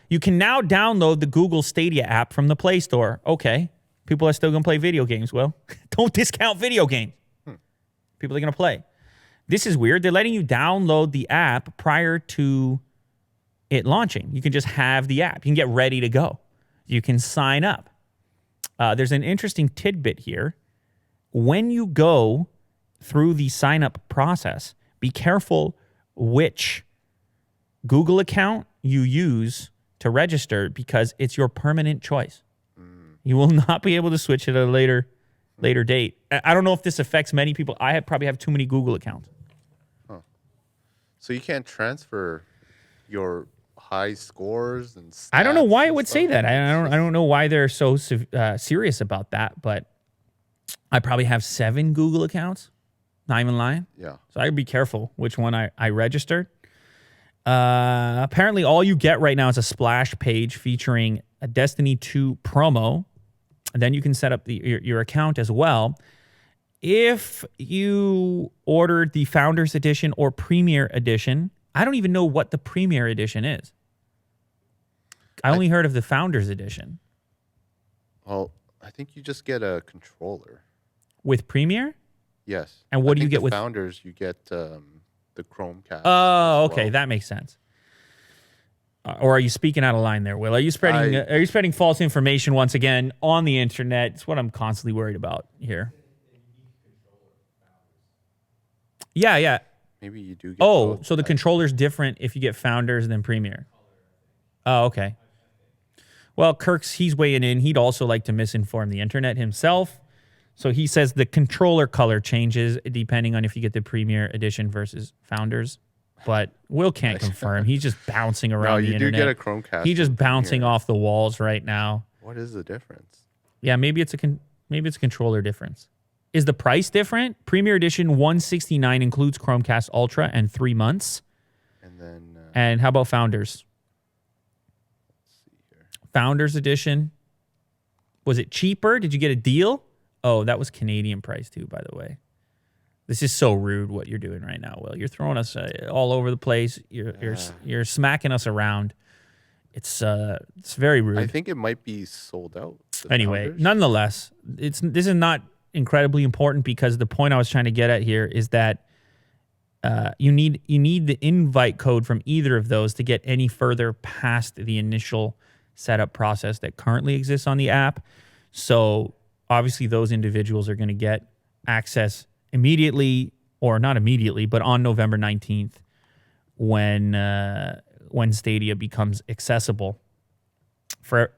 You can now download the Google Stadia app from the Play Store. Okay. People are still going to play video games. Well, don't discount video games. People are going to play. This is weird. They're letting you download the app prior to it launching. You can just have the app. You can get ready to go. You can sign up. There's an interesting tidbit here. When you go through the sign-up process, be careful which Google account you use to register because it's your permanent choice. You will not be able to switch at a later date. I don't know if this affects many people. I probably have too many Google accounts. Huh. So you can't transfer your high scores and stats. I don't know why it would say that. I don't know why they're so serious about that, but I probably have 7 Google accounts. Not even lying. Yeah. So I'd be careful which one I registered. Apparently, all you get right now is a splash page featuring a Destiny 2 promo. And then you can set up your account as well. If you ordered the Founders Edition or Premier Edition, I don't even know what the Premier Edition is. I only heard of the Founders Edition. Well, I think you just get a controller. With Premier? Yes. And what do you get with Founders? You get the Chromecast. Oh, okay, that makes sense. Or are you speaking out of line there, Will? Are you spreading false information once again on the internet? It's what I'm constantly worried about here. Yeah. Maybe you do get both. So the controller's different if you get Founders than Premier. Oh, okay. Well, he's weighing in. He'd also like to misinform the internet himself. So he says the controller color changes depending on if you get the Premier Edition versus Founders. But Will can't confirm. He's just bouncing around the internet. You do get a Chromecast. He's just bouncing off the walls right now. What is the difference? Yeah, maybe it's a controller difference. Is the price different? Premier Edition $169 includes Chromecast Ultra and 3 months. And then and how about Founders? Let's see here. Founders Edition. Was it cheaper? Did you get a deal? Oh, that was Canadian price too, by the way. This is so rude what you're doing right now, Will. You're throwing us all over the place. You're smacking us around. It's very rude. I think it might be sold out. Anyway, Founders. nonetheless, this is not incredibly important because the point I was trying to get at here is that you need the invite code from either of those to get any further past the initial setup process that currently exists on the app. So obviously those individuals are going to get access immediately, or not immediately, but on November 19th when Stadia becomes accessible. For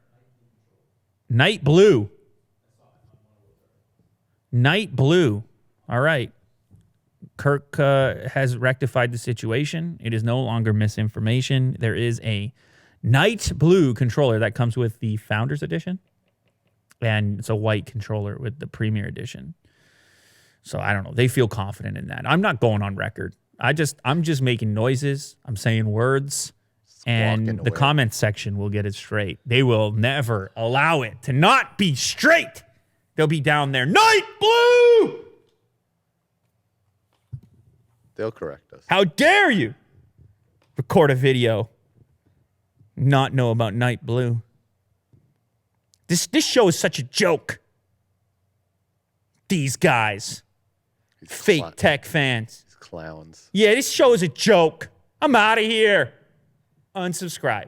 Night Blue. Night Blue. All right. Kirk has rectified the situation. It is no longer misinformation. There is a Night Blue controller that comes with the Founders Edition. And it's a white controller with the Premier Edition. So I don't know. They feel confident in that. I'm not going on record. I'm just making noises. I'm saying words. And the comment section will get it straight. They will never allow it to not be straight. They'll be down there. Night Blue! They'll correct us. How dare you record a video, not know about Night Blue? This show is such a joke. These guys. Fake tech fans. These clowns. Yeah, this show is a joke. I'm out of here. Unsubscribe.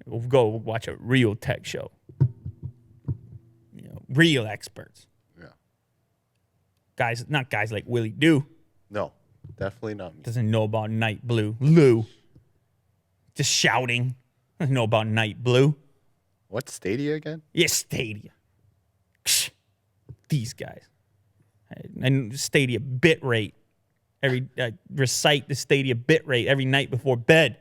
We'll go watch a real tech show. Real experts. Yeah. Guys, not guys like Willie Do. No, definitely not me. Doesn't know about Night Blue. Lou. Just shouting. Doesn't know about Night Blue. What's Stadia again? Yeah, Stadia. These guys. And Stadia bit rate. Recite the Stadia bit rate every night before bed.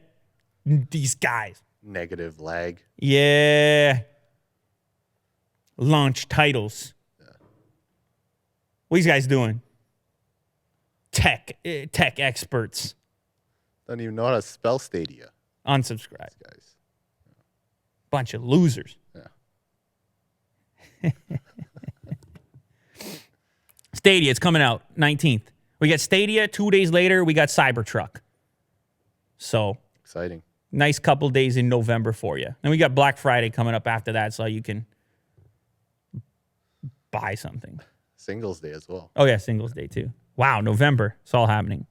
These guys. Negative lag. Yeah. Launch titles. Yeah. What are these guys doing? Tech experts. Don't even know how to spell Stadia. Unsubscribe. These guys. Bunch of losers. Yeah. Stadia, it's coming out 19th. We got Stadia. 2 days later, we got Cybertruck. So exciting. Nice couple days in November for you. And we got Black Friday coming up after that, so you can buy something. Singles Day as well. Oh, yeah, Singles Day, too. Wow, November. It's all happening.